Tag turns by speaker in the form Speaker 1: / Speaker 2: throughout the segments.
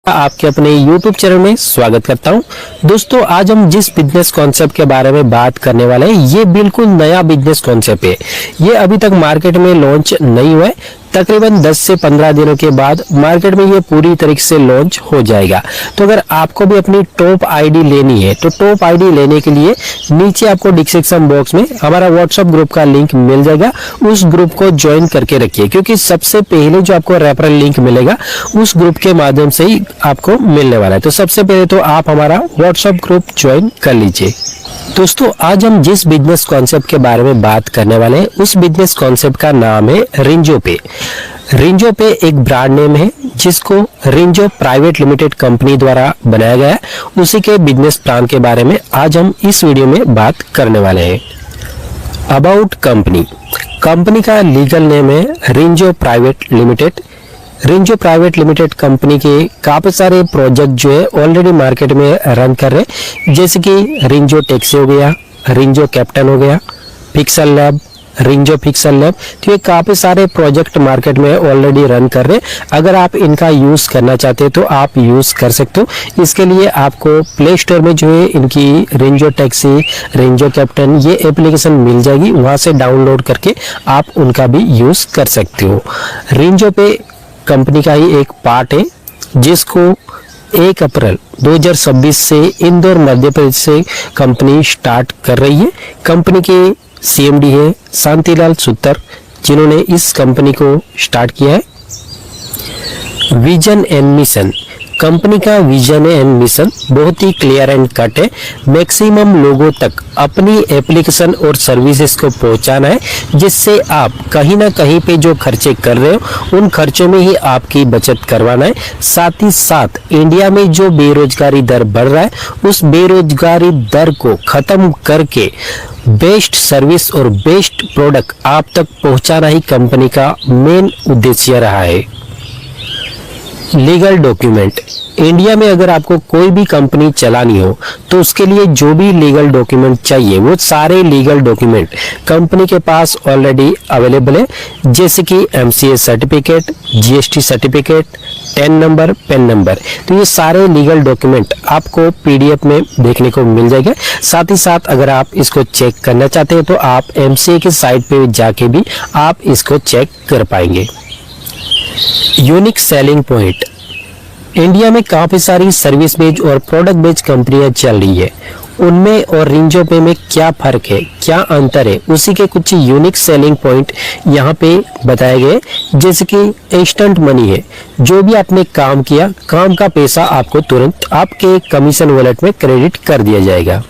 Speaker 1: आपके अपने YouTube channel में स्वागत करता हूं। दोस्तों, आज हम जिस बिजनेस कॉन्सेप्ट के बारे में बात करने वाले हैं, ये बिल्कुल नया बिजनेस कॉन्सेप्ट है। ये अभी तक मार्केट में लॉन्च नहीं हुआ है। तकरीबन 10 से 15 दिनों के बाद मार्केट में ये पूरी तरीके से लॉन्च हो जाएगा। तो अगर आपको भी अपनी टॉप आईडी लेनी है तो टॉप आईडी लेने के लिए नीचे आपको डिस्क्रिप्शन बॉक्स में हमारा व्हाट्सएप ग्रुप का लिंक मिल जाएगा। उस ग्रुप को ज्वाइन करके रखिए, क्योंकि सबसे पहले जो आपको रेफरल लिंक मिलेगा उस ग्रुप के माध्यम से ही आपको मिलने वाला है। तो सबसे पहले तो आप हमारा व्हाट्सएप ग्रुप ज्वाइन कर लीजिए। दोस्तों, आज हम जिस बिजनेस कॉन्सेप्ट के बारे में बात करने वाले हैं उस बिजनेस कॉन्सेप्ट का नाम है रेंजो पे। रेंजो पे एक ब्रांड नेम है जिसको रेंजो प्राइवेट लिमिटेड कंपनी द्वारा बनाया गया है। उसी के बिजनेस प्लान के बारे में आज हम इस वीडियो में बात करने वाले हैं। अबाउट कंपनी का लीगल नेम है Renzo private limited. Renzo private limited company के काफी सारे प्रोजेक्ट जो है ऑलरेडी मार्केट में रन कर रहे हैं, जैसे कि रेंजो टैक्सी हो गया, रेंजो कैप्टन हो गया, pixel lab, Renzo pixel lab. तो ये काफी सारे प्रोजेक्ट मार्केट में ऑलरेडी रन कर रहे हैं। अगर आप इनका यूज करना चाहते हैं तो आप यूज कर सकते हो। इसके लिए आपको प्ले स्टोर में जो है इनकी रेंजो टैक्सी, रेंजो कैप्टन ये एप्लीकेशन मिल जाएगी। वहां से डाउनलोड करके आप उनका भी यूज कर सकते हो। रेंजो पे कंपनी का ही एक पार्ट है जिसको 1 अप्रैल 2026 से इंदौर मध्य प्रदेश से कंपनी स्टार्ट कर रही है। कंपनी के सीएमडी है शांतिलाल सुत्तर, जिन्होंने इस कंपनी को स्टार्ट किया है। विजन एंड मिशन, कंपनी का विजन एंड मिशन बहुत ही क्लियर एंड कट है। मैक्सिमम लोगों तक अपनी एप्लीकेशन और सर्विसेज को पहुंचाना है, जिससे आप कहीं ना कहीं पे जो खर्चे कर रहे हो उन खर्चों में ही आपकी बचत करवाना है। साथ ही साथ इंडिया में जो बेरोजगारी दर बढ़ रहा है उस बेरोजगारी दर को खत्म करके बेस्ट सर्विस और बेस्ट प्रोडक्ट आप तक पहुंचाना ही कंपनी का मेन उद्देश्य रहा है। लीगल डॉक्यूमेंट, इंडिया में अगर आपको कोई भी कंपनी चलानी हो तो उसके लिए जो भी लीगल डॉक्यूमेंट चाहिए वो सारे लीगल डॉक्यूमेंट कंपनी के पास ऑलरेडी अवेलेबल है, जैसे कि MCA certificate, GST certificate, ten number, PAN number. तो ये सारे लीगल डॉक्यूमेंट आपको पीडीएफ में देखने को मिल जाएगा। साथ ही साथ अगर आप इसको चेक करना चाहते हैं तो आप एमसीए की साइट पे जाके भी आप इसको चेक कर पाएंगे। यूनिक सेलिंग पॉइंट, इंडिया में काफी सारी सर्विस बेस्ड और प्रोडक्ट बेस्ड कंपनियां चल रही है, उनमें और रेंजो पे में क्या फर्क है, क्या अंतर है, उसी के कुछ यूनिक सेलिंग पॉइंट यहाँ पे बताए गए। जैसे कि इंस्टेंट मनी है, जो भी आपने काम किया काम का पैसा आपको तुरंत आपके कमीशन वॉलेट में क्रेडिट कर दिया जाएगा।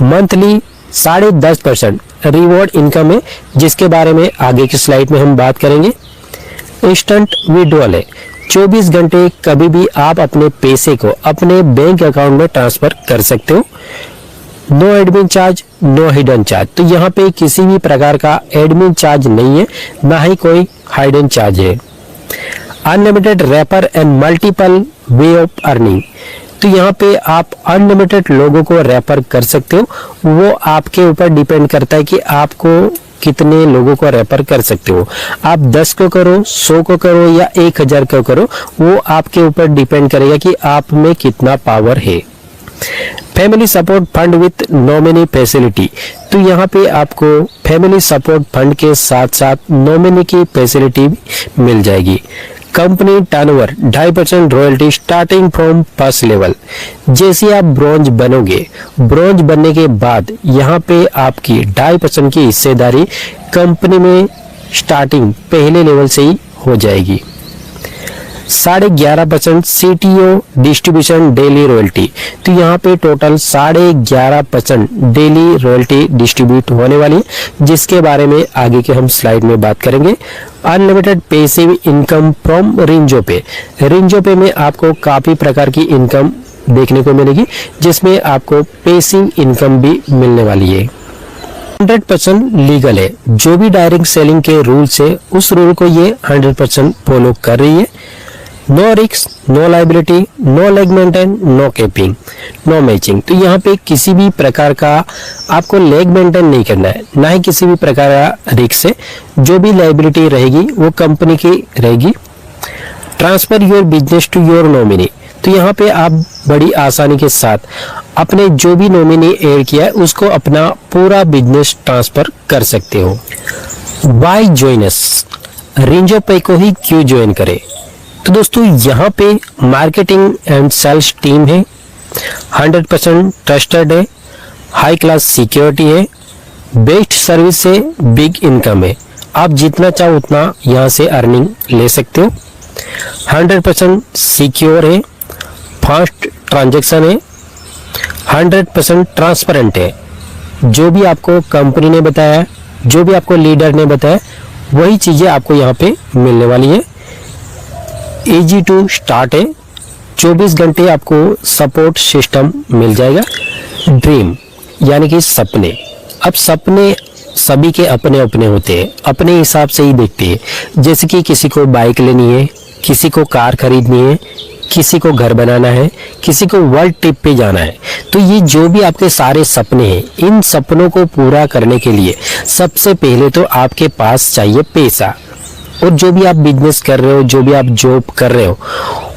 Speaker 1: मंथली 10.5% रिवॉर्ड इनकम है, जिसके बारे में आगे की स्लाइड में हम बात करेंगे। इंस्टेंट विड्रॉल है, 24 घंटे कभी भी आप अपने पैसे को अपने बैंक अकाउंट में ट्रांसफर कर सकते हो। No admin charge, no hidden charge, तो यहाँ पे किसी भी प्रकार का एडमिन चार्ज नहीं है, ना ही कोई हिडन चार्ज है। Unlimited refer and multiple way of earning, तो यहाँ पे आप अनलिमिटेड लोगों को रेफर कर सकते हो। वो आपके ऊपर डिपेंड करता है कि आपको कितने लोगों को रेफर कर सकते हो। आप 10 को करो, 100 को करो या 1000 को करो, वो आपके ऊपर डिपेंड करेगा कि आप में कितना पावर है। Family support fund with nominee facility, तो यहाँ पे आपको फैमिली सपोर्ट फंड के साथ साथ नॉमिनी की फैसिलिटी मिल जाएगी। Company turnover 2.5% royalty starting from first level, जैसे आप ब्रॉन्ज बनोगे, ब्रॉन्ज बनने के बाद यहाँ पे आपकी 2.5% की हिस्सेदारी कंपनी में स्टार्टिंग पहले लेवल से ही हो जाएगी। 11.5% सीटीओ डिस्ट्रीब्यूशन डेली रॉयल्टी, तो यहाँ पे टोटल 11.5% डेली रॉयल्टी डिस्ट्रीब्यूट होने वाली है, जिसके बारे में आगे के हम स्लाइड में बात करेंगे। Unlimited passive income from Renzo पे, रेंजो पे में आपको काफी प्रकार की इनकम देखने को मिलेगी, जिसमें आपको पैसिव इनकम भी मिलने वाली है। 100% लीगल है, जो भी डायरेक्ट सेलिंग के रूल्स है उस रूल को ये 100% फॉलो कर रही है। No risk, no liability, no leg maintain, no capping, no matching, तो यहाँ पे किसी भी प्रकार का आपको लेग मेंटेन नहीं करना है, ना ही किसी भी प्रकार का रिस्क है। जो भी लाइबिलिटी रहेगी वो कंपनी की रहेगी। Transfer your business to your nominee. तो यहाँ पे आप बड़ी आसानी के साथ अपने जो भी नॉमिनी ऐड किया है उसको अपना पूरा बिजनेस ट्रांसफर कर सकते हो। वाई जॉइन अस, रेंजो पे को ही क्यों ज्वाइन करें? तो दोस्तों यहाँ पे मार्केटिंग एंड सेल्स टीम है, 100% ट्रस्टेड है, हाई क्लास सिक्योरिटी है, बेस्ट सर्विस है, बिग इनकम है। आप जितना चाहो उतना यहाँ से अर्निंग ले सकते हो। 100% सिक्योर है, फास्ट ट्रांजैक्शन है, 100% ट्रांसपेरेंट है। जो भी आपको कंपनी ने बताया, जो भी आपको लीडर ने बताया, वही चीजें आपको यहाँ पे मिलने वाली है। इजी टू स्टार्ट है, 24 घंटे आपको सपोर्ट सिस्टम मिल जाएगा। ड्रीम यानी कि सपने, अब सपने सभी के अपने अपने होते हैं, अपने हिसाब से ही देखते हैं। जैसे कि किसी को बाइक लेनी है, किसी को कार खरीदनी है, किसी को घर बनाना है, किसी को वर्ल्ड ट्रिप पे जाना है। तो ये जो भी आपके सारे सपने हैं, इन सपनों को पूरा करने के लिए सबसे पहले तो आपके पास चाहिए पैसा। और जो भी आप बिजनेस कर रहे हो, जो भी आप जॉब कर रहे हो,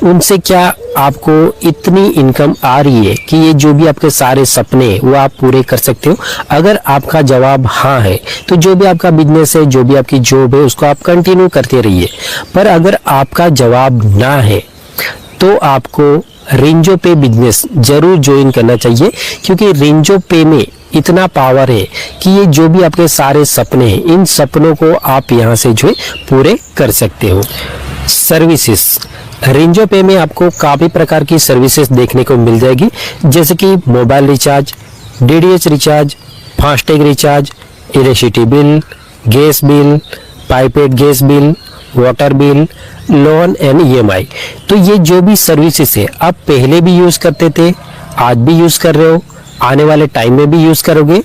Speaker 1: उनसे क्या आपको इतनी इनकम आ रही है कि ये जो भी आपके सारे सपने हैं वो आप पूरे कर सकते हो? अगर आपका जवाब हाँ है तो जो भी आपका बिजनेस है, जो भी आपकी जॉब है, उसको आप कंटिन्यू करते रहिए। पर अगर आपका जवाब ना है तो आपको रेंजो पे बिजनेस जरूर ज्वाइन करना चाहिए, क्योंकि रेंजो पे में इतना पावर है कि ये जो भी आपके सारे सपने हैं, इन सपनों को आप यहाँ से जो है पूरे कर सकते हो। सर्विसेज, रेंजो पे में आपको काफी प्रकार की सर्विसेज देखने को मिल जाएगी, जैसे कि mobile recharge, DDH recharge, FASTag recharge, electricity bill, gas bill, piped gas bill, water bill, loan and EMI. तो ये जो भी सर्विसेज है आप पहले भी यूज करते थे, आज भी यूज कर रहे हो, आने वाले टाइम में भी यूज करोगे।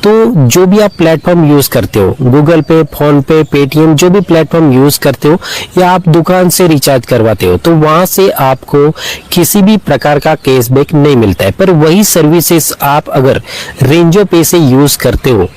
Speaker 1: तो जो भी आप प्लेटफॉर्म यूज करते हो, गूगल पे, फोन पे, पेटीएम, जो भी प्लेटफॉर्म यूज करते हो या आप दुकान से रिचार्ज करवाते हो, तो वहां से आपको किसी भी प्रकार का कैशबैक नहीं मिलता है। पर वही सर्विसेज आप अगर रेंजो पे से यूज करते हो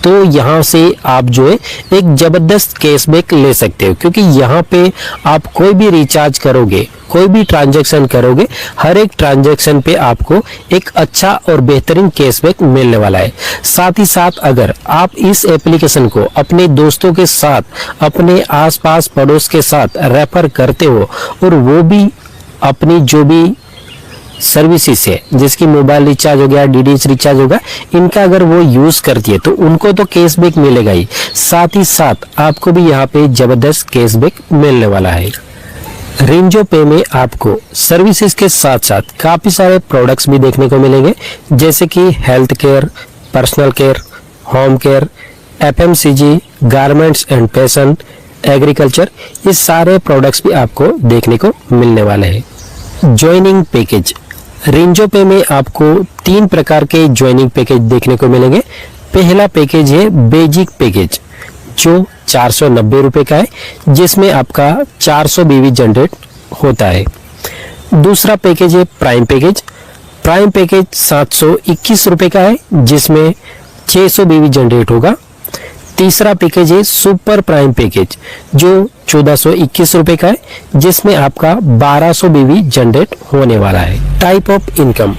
Speaker 1: तो यहाँ से आप जो है एक जबरदस्त कैशबैक ले सकते हो, क्योंकि यहाँ पे आप कोई भी रिचार्ज करोगे, कोई भी ट्रांजैक्शन करोगे, हर एक ट्रांजैक्शन पे आपको एक अच्छा और बेहतरीन कैशबैक मिलने वाला है। साथ ही साथ अगर आप इस एप्लीकेशन को अपने दोस्तों के साथ, अपने आसपास पड़ोस के साथ रेफर करते हो और वो भी अपनी जो भी सर्विसेज है, जिसकी मोबाइल रिचार्ज हो गया, डीडीएच रिचार्ज होगा, इनका अगर वो यूज करती है तो उनको तो कैशबैक मिलेगा ही, साथ ही साथ आपको भी यहाँ पे जबरदस्त कैशबैक मिलने वाला है। रेंजो पे में आपको सर्विसेज के साथ साथ काफी सारे प्रोडक्ट्स भी देखने को मिलेंगे, जैसे कि health care, personal care, home care, FMCG, garments and fashion, agriculture, ये सारे प्रोडक्ट्स भी आपको देखने को मिलने वाले हैं। ज्वाइनिंग पैकेज, रेंजो पे में आपको 3 प्रकार के ज्वाइनिंग पैकेज देखने को मिलेंगे। पहला पैकेज है बेसिक पैकेज, जो 490 रुपए का है, जिसमें आपका 400 बीवी जनरेट होता है। दूसरा पैकेज है प्राइम पैकेज। प्राइम पैकेज 721 रुपए का है, जिसमें 600 बीवी जनरेट होगा। तीसरा पैकेज है सुपर प्राइम पैकेज, जो 1421 रुपए का है, जिसमें आपका 1200 बीवी जनरेट होने वाला है। टाइप ऑफ इनकम,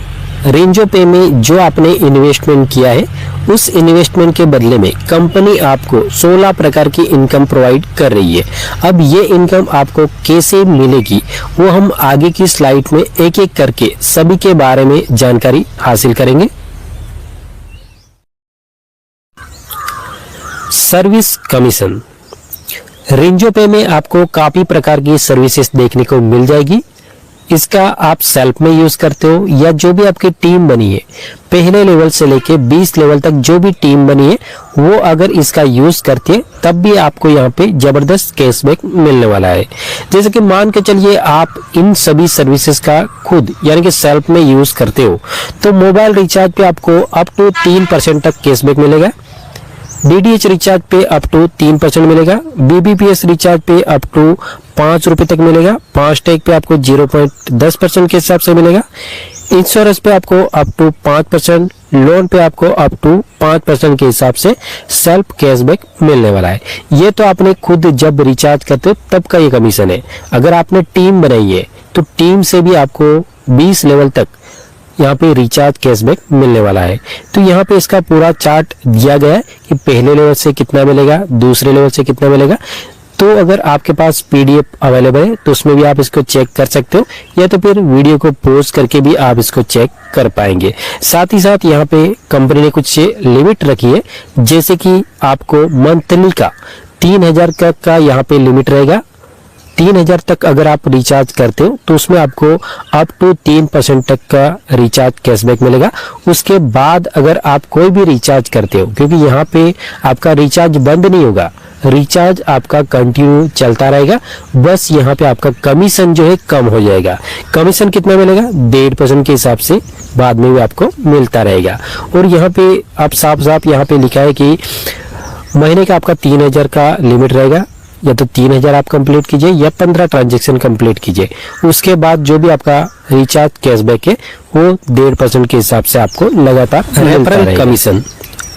Speaker 1: रेंजो पे में जो आपने इन्वेस्टमेंट किया है, उस इन्वेस्टमेंट के बदले में कंपनी आपको 16 प्रकार की इनकम प्रोवाइड कर रही है। अब ये इनकम आपको कैसे मिलेगी वो हम आगे की स्लाइड में एक एक करके सभी के बारे में जानकारी हासिल करेंगे। सर्विस कमीशन, रेंजो पे में आपको काफी प्रकार की सर्विसेज देखने को मिल जाएगी। इसका आप सेल्फ में यूज करते हो या जो भी आपकी टीम बनी है, पहले लेवल से लेके 20 लेवल तक जो भी टीम बनी है, वो अगर इसका यूज करती है तब भी आपको यहाँ पे जबरदस्त कैशबैक मिलने वाला है। जैसे कि मान के चलिए आप इन सभी सर्विसेज का खुद यानी कि सेल्फ में यूज करते हो, तो मोबाइल रिचार्ज पे आपको अप टू 3% तक कैशबैक मिलेगा। DTH रिचार्ज पे अप टू 3% मिलेगा। BBPS रिचार्ज पे अप टू 5 रुपए तक मिलेगा। फास्टैग पे आपको 0.10% के हिसाब से मिलेगा। इंश्योरेंस पे आपको अप टू 5%, लोन पे आपको अप टू 5% के हिसाब से सेल्फ कैशबैक मिलने वाला है। ये तो आपने खुद जब रिचार्ज करते हो तब का ये कमीशन है। अगर आपने टीम बनाई है तो टीम से भी आपको 20 लेवल तक यहाँ पे रिचार्ज कैशबैक मिलने वाला है। तो यहाँ पे इसका पूरा चार्ट दिया गया है कि पहले लेवल से कितना मिलेगा, दूसरे लेवल से कितना मिलेगा। तो अगर आपके पास PDF अवेलेबल है तो उसमें भी आप इसको चेक कर सकते हो, या तो फिर वीडियो को पॉज करके भी आप इसको चेक कर पाएंगे। साथ ही साथ यहाँ पे कंपनी ने कुछ लिमिट रखी है, जैसे कि आपको मंथली का 3000 का यहाँ पे लिमिट रहेगा। 3000 तक अगर आप रिचार्ज करते हो तो उसमें आपको अप टू 3% तक का रिचार्ज कैशबैक मिलेगा। उसके बाद अगर आप कोई भी रिचार्ज करते हो, क्योंकि यहाँ पे आपका रिचार्ज बंद नहीं होगा, रिचार्ज आपका कंटिन्यू चलता रहेगा, बस यहाँ पे आपका कमीशन जो है कम हो जाएगा। कमीशन कितना मिलेगा? 1.5% के हिसाब से बाद में भी आपको मिलता रहेगा। और यहाँ पे आप साफ साफ यहाँ पे लिखा है कि महीने का आपका 3000 का लिमिट रहेगा, या तो 3000 आप कंप्लीट कीजिए या 15 ट्रांजैक्शन कंप्लीट कीजिए। उसके बाद जो भी आपका रिचार्ज कैशबैक है वो 1.5% के हिसाब से आपको लगातार रेफरल कमीशन।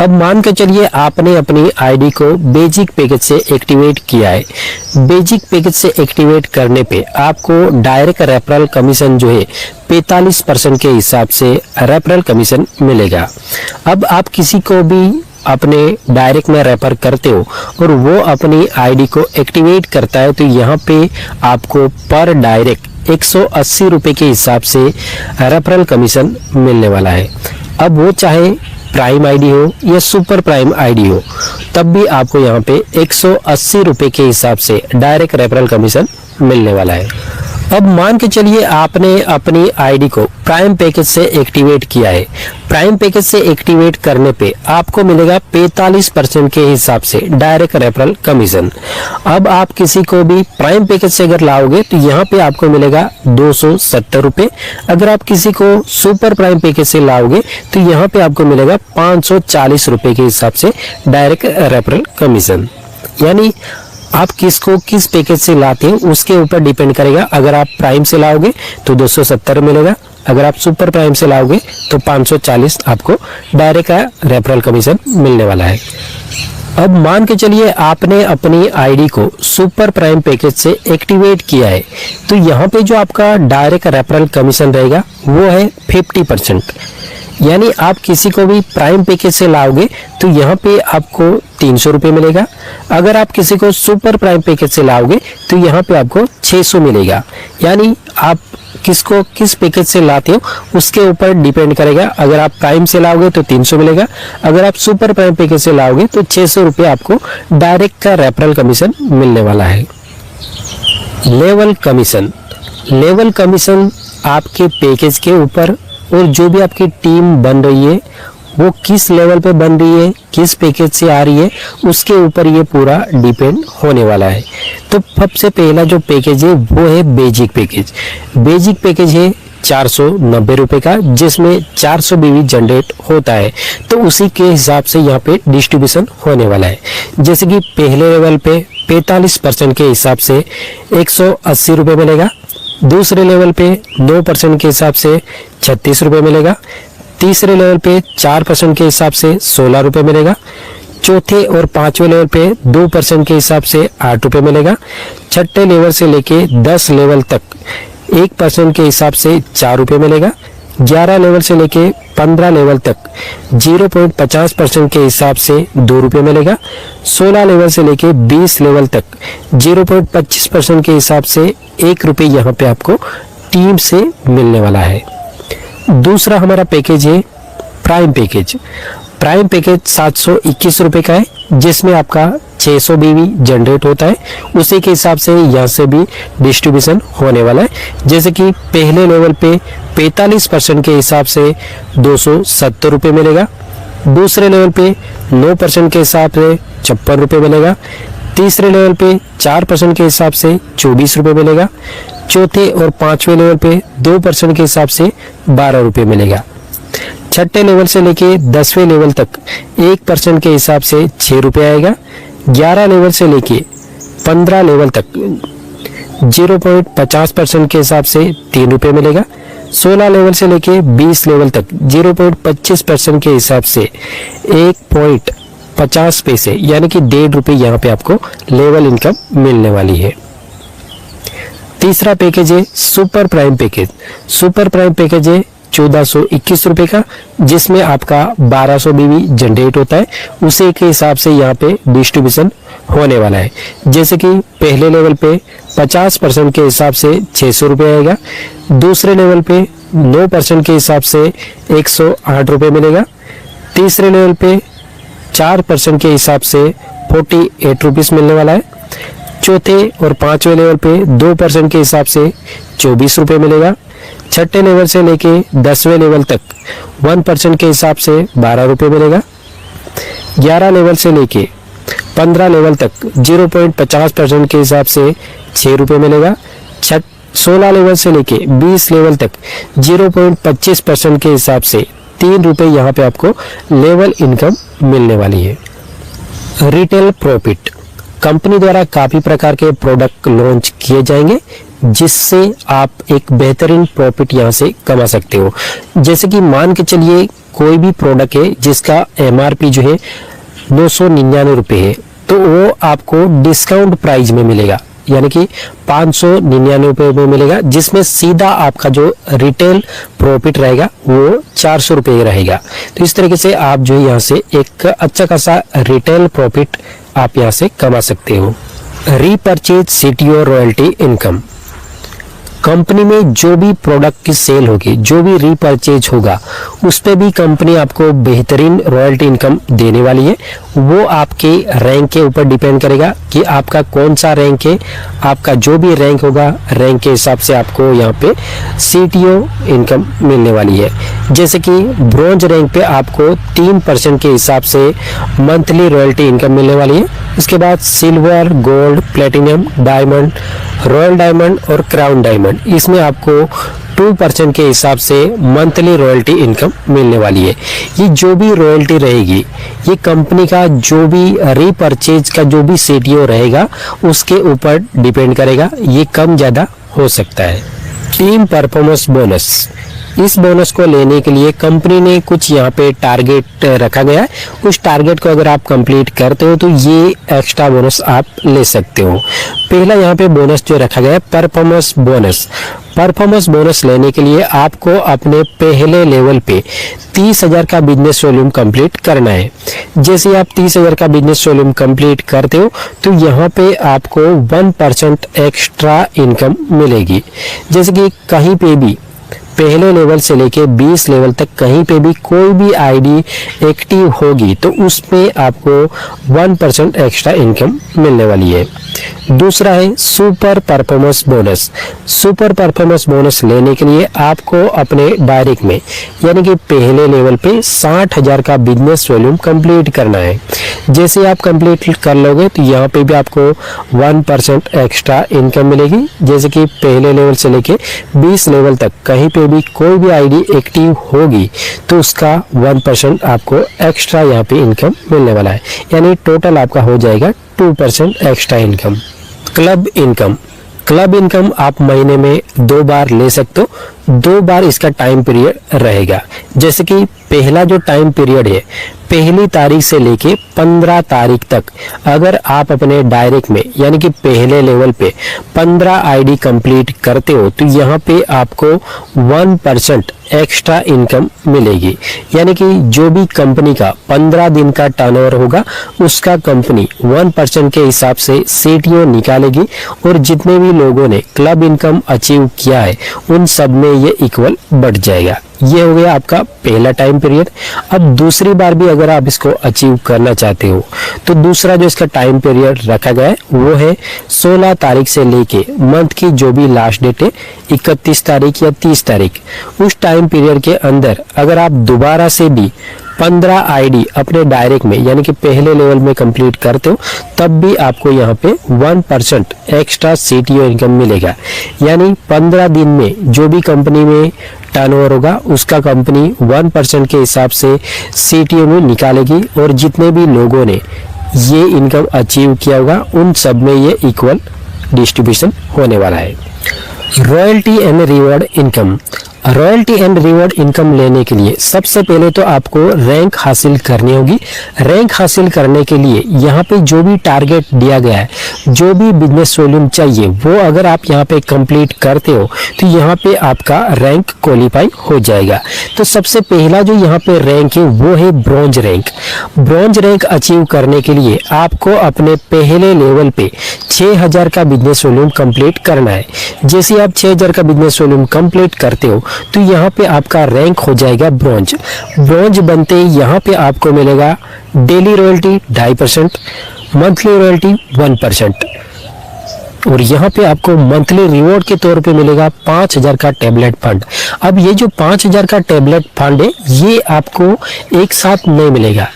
Speaker 1: अब मान के चलिए आपने अपनी आईडी को बेसिक पैकेज से एक्टिवेट किया है। बेसिक पैकेज से एक्टिवेट करने पे आपको डायरेक्ट रेफरल कमीशन जो है 45% के हिसाब से रेफरल कमीशन मिलेगा। अब आप किसी को भी अपने डायरेक्ट में रेफर करते हो और वो अपनी आईडी को एक्टिवेट करता है तो यहाँ पे आपको पर डायरेक्ट 180 रुपए के हिसाब से रेफरल कमीशन मिलने वाला है। अब वो चाहे प्राइम आईडी हो या सुपर प्राइम आईडी हो, तब भी आपको यहाँ पे 180 रुपए के हिसाब से डायरेक्ट रेफरल कमीशन मिलने वाला है। अब मान के चलिए आपने अपनी आईडी को प्राइम पैकेज से एक्टिवेट किया है। प्राइम पैकेज से एक्टिवेट करने पे आपको मिलेगा 45% के हिसाब से डायरेक्ट रेफरल कमीशन। अब आप किसी को भी प्राइम पैकेज से अगर लाओगे तो यहाँ पे आपको मिलेगा 270 रुपए। अगर आप किसी को सुपर प्राइम पैकेज से लाओगे तो यहाँ पे आपको मिलेगा 540 रुपए के हिसाब से डायरेक्ट रेफरल कमीशन। यानी आप किसको किस पैकेज से लाते हैं उसके ऊपर डिपेंड करेगा। अगर आप प्राइम से लाओगे तो 270 मिलेगा, अगर आप सुपर प्राइम से लाओगे तो 540 आपको डायरेक्ट रेफरल कमीशन मिलने वाला है। अब मान के चलिए आपने अपनी आईडी को सुपर प्राइम पैकेज से एक्टिवेट किया है तो यहाँ पे जो आपका डायरेक्ट रेफरल कमीशन रहेगा वो है 50%। यानी आप किसी को भी प्राइम पैकेज से लाओगे तो यहाँ पे आपको 300 रुपये मिलेगा। अगर आप किसी को सुपर प्राइम पैकेज से लाओगे तो यहाँ पे आपको 600 मिलेगा। यानी आप किसको किस पैकेज से लाते हो उसके ऊपर डिपेंड करेगा। अगर आप प्राइम से लाओगे तो 300 मिलेगा, अगर आप सुपर प्राइम पैकेज से लाओगे तो 600 रुपये आपको डायरेक्ट का रेफरल कमीशन मिलने वाला है। Level commission. लेवल कमीशन आपके पैकेज के ऊपर और जो भी आपकी टीम बन रही है वो किस लेवल पे बन रही है, किस पैकेज से आ रही है, उसके ऊपर ये पूरा डिपेंड होने वाला है। तो सबसे पहला जो पैकेज है वो है बेसिक पैकेज। बेसिक पैकेज है 490 रुपए का, जिसमें 400 BB जनरेट होता है। तो उसी के हिसाब से यहाँ पे डिस्ट्रीब्यूशन होने वाला है। जैसे कि पहले लेवल पे 45% के हिसाब से 180 रुपये मिलेगा, दूसरे लेवल पे 9% के हिसाब से 36 रुपये मिलेगा, तीसरे लेवल पे 4% के हिसाब से 16 रुपये मिलेगा, चौथे और पांचवें लेवल पे 2% के हिसाब से 8 रुपये मिलेगा, छठे लेवल से लेके 10 लेवल तक 1% के हिसाब से 4 रुपये मिलेगा, 11 लेवल से लेके 15 लेवल तक 0.50% के हिसाब से 2 रुपये मिलेगा, 16 लेवल से लेके 20 लेवल तक 0.25% के हिसाब से 1 रुपये यहाँ पे आपको टीम से मिलने वाला है। दूसरा हमारा पैकेज है प्राइम पैकेज। प्राइम पैकेज 721 रुपये का है, जिसमें आपका 600 BB जनरेट होता है। उसी के हिसाब से यहाँ से भी डिस्ट्रीब्यूशन होने वाला है। जैसे कि पहले लेवल पे 45% के हिसाब से 270 रुपये मिलेगा, दूसरे लेवल पे 9% के हिसाब से 56 रुपये मिलेगा, तीसरे लेवल पे 4% के हिसाब से 24 रुपये मिलेगा, चौथे और पांचवें लेवल पे 2% के हिसाब से 12 रुपये मिलेगा, छठे लेवल से लेके 10वें लेवल तक 1% के हिसाब से 6 रुपये आएगा। 11 लेवल से लेके 15 लेवल तक 0.50% के हिसाब से 3 रुपये मिलेगा। 16 लेवल से लेके 20 लेवल तक 0.25% के हिसाब से 1.50 पैसे यानी कि 1.5 रुपये यहाँ पे आपको लेवल इनकम मिलने वाली है। तीसरा पैकेज है super prime package. Super prime package है 1421 रुपए का, जिसमें आपका 1200 बीवी जनरेट होता है, उसी के हिसाब से यहाँ पे डिस्ट्रीब्यूशन होने वाला है। जैसे कि पहले लेवल पे 50% के हिसाब से 600 रुपये आएगा, दूसरे लेवल पे 9% के हिसाब से 108 रुपये मिलेगा, तीसरे लेवल पे 4% के हिसाब से 48 रुपीज़ मिलने वाला है, चौथे और पांचवें लेवल पे 2% के हिसाब से 24 रुपये मिलेगा, छठे लेवल से लेके 10वें लेवल तक 1% के हिसाब से 12 रुपये मिलेगा, 11 लेवल से लेके 15 लेवल तक 0.50% के हिसाब से 6 रुपये मिलेगा, 16 लेवल से लेके 20 लेवल तक 0.25% के हिसाब से 3 रुपये यहाँ पे आपको लेवल इनकम मिलने वाली है। रिटेल प्रॉफिट, कंपनी द्वारा काफी प्रकार के प्रोडक्ट लॉन्च किए जाएंगे जिससे आप एक बेहतरीन प्रॉफिट यहाँ से कमा सकते हो। जैसे कि मान के चलिए कोई भी प्रोडक्ट है जिसका MRP जो है 999 रुपये है, तो वो आपको डिस्काउंट प्राइस में मिलेगा, यानी कि 599 रुपये में मिलेगा, जिसमें सीधा आपका जो रिटेल प्रॉफिट रहेगा वो 400 रुपये रहेगा। तो इस तरीके से आप जो यहाँ से एक अच्छा खासा रिटेल प्रॉफिट आप यहाँ से कमा सकते हो। Repurchase CTO royalty income, company में जो भी प्रोडक्ट की सेल होगी, जो भी रीपरचेज होगा, उस पे भी कंपनी आपको बेहतरीन रॉयल्टी इनकम देने वाली है। वो आपके रैंक के ऊपर डिपेंड करेगा कि आपका कौन सा रैंक है। आपका जो भी रैंक होगा, रैंक के हिसाब से आपको यहाँ पे CTO इनकम मिलने वाली है। जैसे कि ब्रॉन्ज रैंक पे आपको 3% के हिसाब से मंथली रॉयल्टी इनकम मिलने वाली है। उसके बाद silver, gold, platinum, diamond, royal diamond और क्राउन डायमंड, इसमें आपको 2% के हिसाब से मंथली रॉयल्टी इनकम मिलने वाली है। ये जो भी रॉयल्टी रहेगी, ये कंपनी का जो भी रीपरचेज का जो भी CTO रहेगा उसके ऊपर डिपेंड करेगा, ये कम ज़्यादा हो सकता है। टीम परफॉर्मेंस बोनस, इस बोनस को लेने के लिए कंपनी ने कुछ यहाँ पे टारगेट रखा गया है। उस टारगेट को अगर आप कंप्लीट करते हो तो ये एक्स्ट्रा बोनस आप ले सकते हो। पहला यहाँ पे बोनस जो रखा गया है परफॉर्मेंस बोनस। परफॉर्मेंस बोनस लेने के लिए आपको अपने पहले लेवल पे 30,000 का बिजनेस वॉल्यूम कंप्लीट करना है। जैसे आप 30,000 का बिजनेस वॉल्यूम कंप्लीट करते हो तो यहाँ पे आपको 1% एक्स्ट्रा इनकम मिलेगी। जैसे कि कहीं पे भी पहले लेवल से लेके 20 लेवल तक कहीं पे भी कोई भी आईडी एक्टिव होगी तो उसमें आपको 1% एक्स्ट्रा इनकम मिलने वाली है। दूसरा है super performance bonus. Super performance bonus लेने के लिए आपको अपने डायरेक्ट में यानी कि पहले लेवल पे 60,000 का बिजनेस वॉल्यूम कंप्लीट करना है। जैसे आप कंप्लीट कर लोगे तो यहाँ पे भी आपको 1% एक्स्ट्रा इनकम मिलेगी। जैसे कि पहले लेवल से लेके 20 लेवल तक कहीं पे भी कोई भी आईडी एक्टिव होगी तो उसका 1% आपको एक्स्ट्रा यहाँ पे इनकम मिलने वाला है, यानी टोटल आपका हो जाएगा 2% extra income. Club income, club income आप महीने में 2 बार ले सकते हो। 2 बार इसका टाइम पीरियड रहेगा। जैसे कि पहला जो टाइम पीरियड है, पहली तारीख से लेके 15 तारीख तक अगर आप अपने डायरेक्ट में यानी कि पहले लेवल पे 15 आईडी कंप्लीट करते हो तो यहाँ पे आपको 1% एक्स्ट्रा इनकम मिलेगी। यानी कि जो भी कंपनी का 15 दिन का टर्नओवर होगा उसका कंपनी 1% के हिसाब से CTO निकालेगी और जितने भी लोगों ने क्लब इनकम अचीव किया है उन सब में ये इक्वल बढ़ जाएगा। ये हो गया आपका पहला टाइम पीरियड। अब दूसरी बार भी अगर आप इसको अचीव करना चाहते हो तो दूसरा जो इसका टाइम पीरियड रखा गया है वो है 16 तारीख से लेके मंथ की जो भी लास्ट डेट है 31 तारीख या 30 तारीख, उस टाइम पीरियड के अंदर अगर आप दोबारा से भी 15 आईडी अपने डायरेक्ट में यानी कि पहले लेवल में कंप्लीट करते हो तब भी आपको यहाँ पे 1% एक्स्ट्रा CTO इनकम मिलेगा। यानी 15 दिन में जो भी कंपनी में टर्नओवर होगा उसका कंपनी 1% के हिसाब से सीटीओ में निकालेगी और जितने भी लोगों ने ये इनकम अचीव किया होगा उन सब में ये इक्वल डिस्ट्रीब्यूशन होने वाला है। Royalty and reward income. Royalty and reward income लेने के लिए सबसे पहले तो आपको रैंक हासिल करनी होगी। रैंक हासिल करने के लिए यहाँ पे जो भी टारगेट दिया गया है, जो भी बिजनेस वॉल्यूम चाहिए, वो अगर आप यहाँ पे कंप्लीट करते हो तो यहाँ पे आपका रैंक क्वालिफाई हो जाएगा। तो सबसे पहला जो यहाँ पे रैंक है वो है bronze rank. Bronze rank achieve करने के लिए आपको अपने पहले लेवल पे 6000 का बिजनेस वॉल्यूम कंप्लीट करना है। जैसे आप 6000 का बिजनेस वॉल्यूम कंप्लीट करते हो तो यहाँ पे आपका रैंक हो जाएगा ब्रॉन्ज। ब्रॉन्ज बनते ही यहाँ पे आपको मिलेगा डेली रॉयल्टी 2.5%, मंथली रॉयल्टी 1% और यहाँ पे आपको मंथली रिवॉर्ड के तौर पे मिलेगा 5000 का टैबलेट फंड। अब ये जो 5000 का टैबलेट फंड है ये आपको एक साथ नहीं मिलेगा,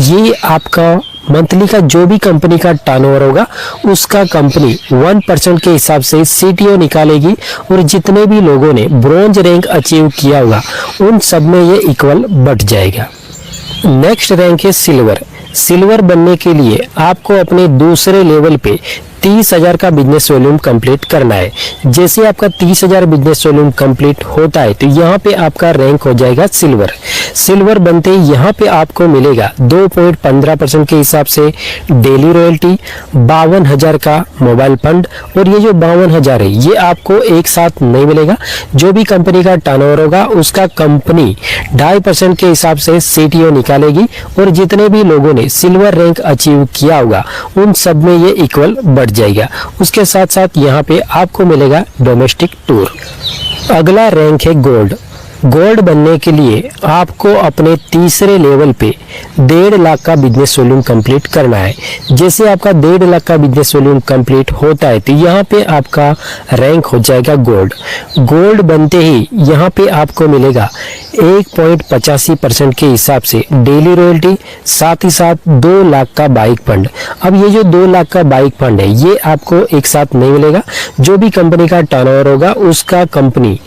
Speaker 1: ये आपका मंथली का जो भी कंपनी का टर्नओवर होगा उसका कंपनी 1% के हिसाब से सीटीओ निकालेगी और जितने भी लोगों ने ब्रॉन्ज रैंक अचीव किया होगा उन सब में ये इक्वल बढ़ जाएगा। नेक्स्ट रैंक है सिल्वर। सिल्वर बनने के लिए आपको अपने दूसरे लेवल पे 30,000 का बिजनेस वॉल्यूम कंप्लीट करना है। जैसे आपका 30,000 बिजनेस वॉल्यूम कंप्लीट होता है तो यहाँ पे आपका रैंक हो जाएगा सिल्वर। सिल्वर बनते ही यहाँ पे आपको मिलेगा 2.15% के हिसाब से डेली रॉयल्टी, 52,000 का मोबाइल फंड और ये जो 52,000 है ये आपको एक साथ नहीं मिलेगा। जो भी कंपनी का टर्नओवर होगा उसका कंपनी 2.5% के हिसाब से सीटीओ निकालेगी और जितने भी लोगों ने सिल्वर रैंक अचीव किया होगा उन सब में ये इक्वल बढ़ जाएगा। उसके साथ साथ यहाँ पे आपको मिलेगा डोमेस्टिक टूर। अगला रैंक है गोल्ड। गोल्ड बनने के लिए आपको अपने तीसरे लेवल पे 1.5 लाख का बिजनेस वॉल्यूम कंप्लीट करना है। जैसे आपका 1.5 लाख का बिजनेस वॉल्यूम कंप्लीट होता है तो यहाँ पे आपका रैंक हो जाएगा गोल्ड। गोल्ड बनते ही यहाँ पे आपको मिलेगा 1.85% के हिसाब से डेली रॉयल्टी, साथ ही साथ 2 लाख का बाइक फंड। अब ये जो 2 लाख का बाइक फंड है ये आपको एक साथ नहीं मिलेगा। जो भी कंपनी का टर्नओवर होगा उसका कंपनी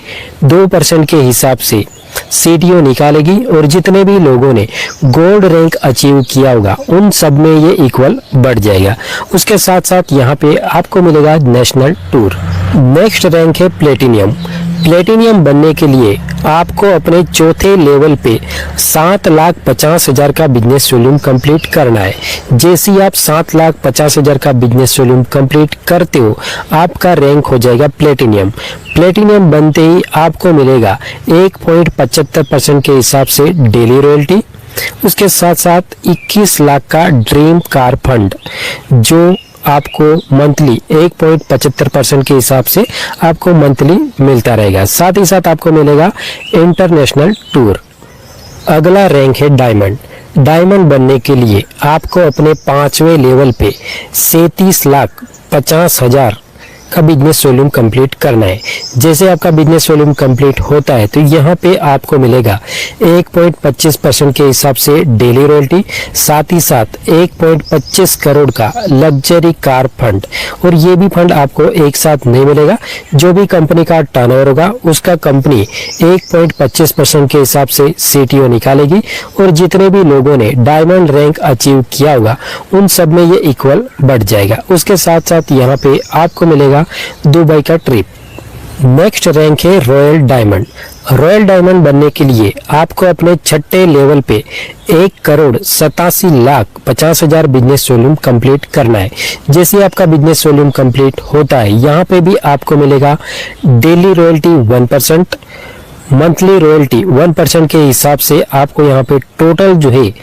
Speaker 1: 2% के हिसाब से सीटीओ निकालेगी और जितने भी लोगों ने गोल्ड रैंक अचीव किया होगा उन सब में ये इक्वल बढ़ जाएगा। उसके साथ साथ यहाँ पे आपको मिलेगा नेशनल टूर। नेक्स्ट रैंक है प्लेटिनियम। प्लेटिनियम बनने के लिए आपको अपने चौथे लेवल पे 7,50,000 का बिजनेस वॉल्यूम कंप्लीट करना है। जैसे ही आप 7,50,000 का बिजनेस वॉल्यूम कंप्लीट करते हो आपका रैंक हो जाएगा प्लेटिनियम। प्लेटिनियम बनते ही आपको मिलेगा 1.75% के हिसाब से डेली रॉयल्टी, उसके साथ साथ 21 लाख का ड्रीम कार फंड जो आपको मंथली 1.75% के हिसाब से आपको मंथली मिलता रहेगा। साथ ही साथ आपको मिलेगा इंटरनेशनल टूर। अगला रैंक है डायमंड। डायमंड बनने के लिए आपको अपने 5वें लेवल पे 37,50,000 का बिजनेस वॉल्यूम कंप्लीट करना है। जैसे आपका बिजनेस वॉल्यूम कंप्लीट होता है तो यहाँ पे आपको मिलेगा 1.25% के हिसाब से डेली रॉयल्टी, साथ ही साथ 1.25 करोड़ का लग्जरी कार फंड और ये भी फंड आपको एक साथ नहीं मिलेगा। जो भी कंपनी का टर्नओवर होगा उसका कंपनी 1.25% के हिसाब से सीटीओ निकालेगी और जितने भी लोगों ने डायमंड रैंक अचीव किया होगा उन सब में ये इक्वल बढ़ जाएगा। उसके साथ साथ यहाँ पे आपको मिलेगा दुबई का ट्रिप। नेक्स्ट रैंक है रॉयल डायमंड। रॉयल डायमंड बनने के लिए आपको अपने छठे लेवल पे 1,87,50,000 बिजनेस वॉल्यूम कंप्लीट करना है। जैसे आपका बिजनेस वॉल्यूम कंप्लीट होता है यहाँ पे भी आपको मिलेगा डेली रॉयल्टी 1%, मंथली रॉयल्टी 1% के हिसाब से आपको यहाँ पे टोटल जो है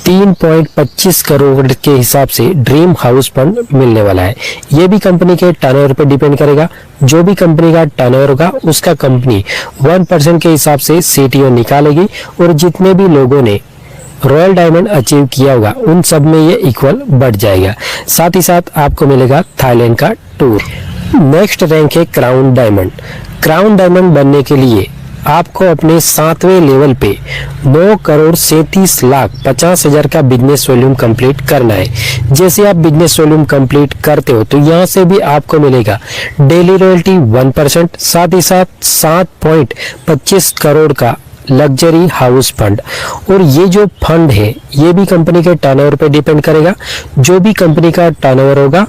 Speaker 1: 3.25 करोड़ के हिसाब से ड्रीम हाउस फंड मिलने वाला है। ये भी कंपनी के टर्नओवर पे डिपेंड करेगा। जो भी कंपनी का टर्नओवर होगा उसका कंपनी 1% के हिसाब से सीटीओ निकालेगी और जितने भी लोगों ने रॉयल डायमंड अचीव किया होगा उन सब में ये इक्वल बढ़ जाएगा। साथ ही साथ आपको मिलेगा थाईलैंड का टूर। नेक्स्ट रैंक है क्राउन डायमंड। क्राउन डायमंड बनने के लिए आपको अपने 7वें लेवल पे 9,37,50,000 का बिजनेस वॉल्यूम कंप्लीट करना है। जैसे आप बिजनेस वॉल्यूम कंप्लीट करते हो तो यहाँ से भी आपको मिलेगा डेली रॉयल्टी 1%, साथ ही साथ 7.25 करोड़ का लग्जरी हाउस फंड। और ये जो फंड है ये भी कंपनी के टर्नओवर पे डिपेंड करेगा। जो भी कंपनी का टर्नओवर होगा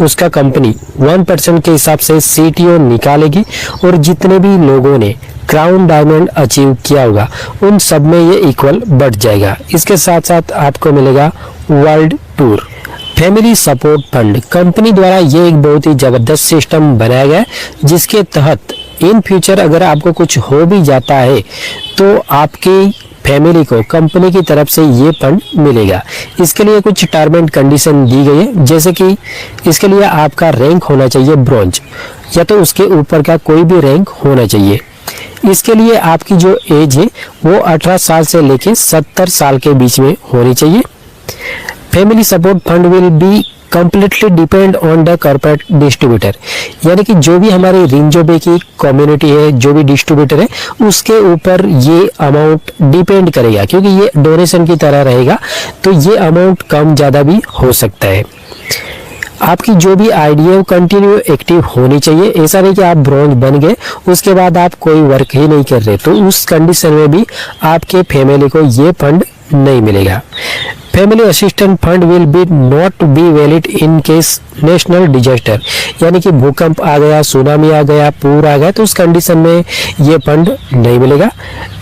Speaker 1: उसका कंपनी 1% के हिसाब से CTO निकालेगी, और जितने भी लोगों ने क्राउन डायमंड अचीव किया होगा उन सब में ये इक्वल बढ़ जाएगा। इसके साथ साथ आपको मिलेगा world tour. Family support fund company द्वारा ये एक बहुत ही जबरदस्त सिस्टम बनाया गया है, जिसके तहत इन फ्यूचर अगर आपको कुछ हो भी जाता है तो आपकी फैमिली को कंपनी की तरफ से ये फंड मिलेगा। इसके लिए कुछ टर्म एंड कंडीशन दी गई है, जैसे कि इसके लिए आपका रैंक होना चाहिए ब्रॉन्ज, या तो उसके ऊपर का कोई भी रैंक होना चाहिए। इसके लिए आपकी जो एज है वो 18 साल से लेके 70 साल के बीच में होनी चाहिए। Family support fund will be completely depend on the corporate distributor, यानी कि जो भी हमारे रिंजो बे की कम्युनिटी है, जो भी डिस्ट्रीब्यूटर है, उसके ऊपर ये अमाउंट डिपेंड करेगा, क्योंकि ये डोनेशन की तरह रहेगा तो ये अमाउंट कम ज़्यादा भी हो सकता है। आपकी जो भी आईडिया कंटिन्यू एक्टिव होनी चाहिए। ऐसा नहीं कि आप ब्रॉन्ज बन गए उसके बाद आप कोई वर्क ही नहीं कर रहे, तो उस कंडीशन में भी आपके फैमिली को ये फंड नहीं मिलेगा। Family assistant fund will be not be valid in case national disaster, यानी कि भूकंप आ गया, सुनामी आ गया, पूर आ गया, तो उस कंडीशन में ये फंड नहीं मिलेगा।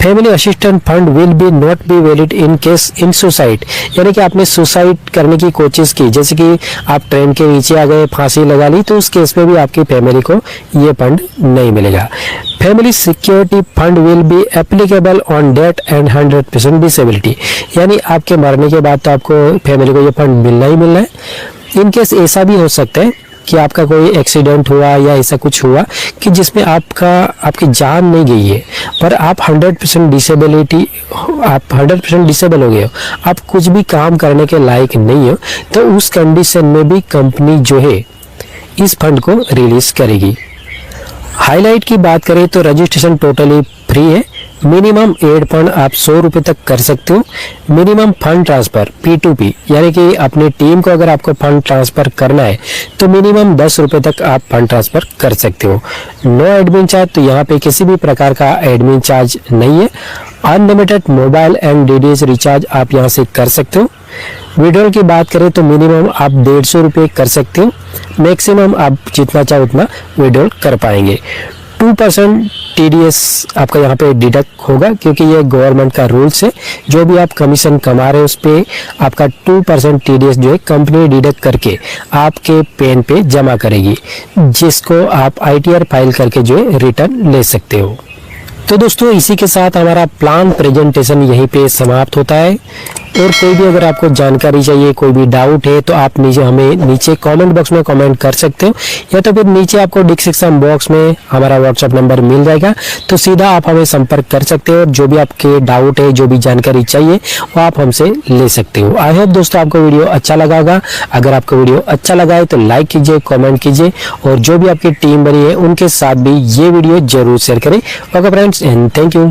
Speaker 1: Family assistant fund will be not be valid in case in suicide, यानी कि आपने सुसाइड करने की कोशिश की, जैसे कि आप ट्रेन के नीचे आ गए, फांसी लगा ली, तो उस केस में भी आपकी फैमिली को ये फंड नहीं मिलेगा। Family security fund will be applicable on death and 100% disability, यानी आपके मरने के बाद तो आपको फैमिली को ये फंड मिलना ही मिलना है। इन केस ऐसा भी हो सकता है कि आपका कोई एक्सीडेंट हुआ या ऐसा कुछ हुआ कि जिसमें आपकी जान नहीं गई है, पर आप 100% डिसेबल हो गए हो, आप कुछ भी काम करने के लायक नहीं हो, तो उस कंडीशन में भी कंपनी जो है इस फंड को रिलीज करेगी। हाईलाइट की बात करें तो रजिस्ट्रेशन टोटली फ्री है। मिनिमम एड फंड आप 100 रुपये तक कर सकते हो। मिनिमम फंड ट्रांसफर P2P, यानी कि अपनी टीम को अगर आपको फंड ट्रांसफर करना है तो मिनिमम 10 रुपये तक आप फंड ट्रांसफर कर सकते हो। नो एडमिन चार्ज, तो यहाँ पे किसी भी प्रकार का एडमिन चार्ज नहीं है। Unlimited mobile and DTH recharge आप यहाँ से कर सकते हो। विड्रॉल की बात करें तो मिनिमम आप 150 रुपये कर सकते हो, मैक्सिमम आप जितना चाहो उतना विड्रॉल कर पाएंगे। 2% TDS आपका यहाँ पे डिडक्ट होगा, क्योंकि ये गवर्नमेंट का रूल्स है। जो भी आप कमीशन कमा रहे हो उस पे आपका 2% TDS जो है कंपनी डिडक्ट करके आपके पेन पे जमा करेगी, जिसको आप ITR फाइल करके जो है रिटर्न ले सकते हो। तो दोस्तों इसी के साथ हमारा प्लान प्रेजेंटेशन यहीं पे समाप्त होता है। और कोई भी अगर आपको जानकारी चाहिए, कोई भी डाउट है, तो आप नीचे कमेंट बॉक्स में कमेंट कर सकते हो, या तो फिर नीचे आपको डिस्क्रिप्शन बॉक्स में हमारा व्हाट्सएप नंबर मिल जाएगा, तो सीधा आप हमें संपर्क कर सकते हो। जो भी आपके डाउट है, जो भी जानकारी चाहिए वो आप हमसे ले सकते हो। आई होप दोस्तों आपको वीडियो अच्छा लगा होगा। अगर आपको वीडियो अच्छा लगा है तो लाइक कीजिए, कॉमेंट कीजिए, और जो भी आपकी टीम बनी है उनके साथ भी ये वीडियो जरूर शेयर करें। Okay friends, and thank you.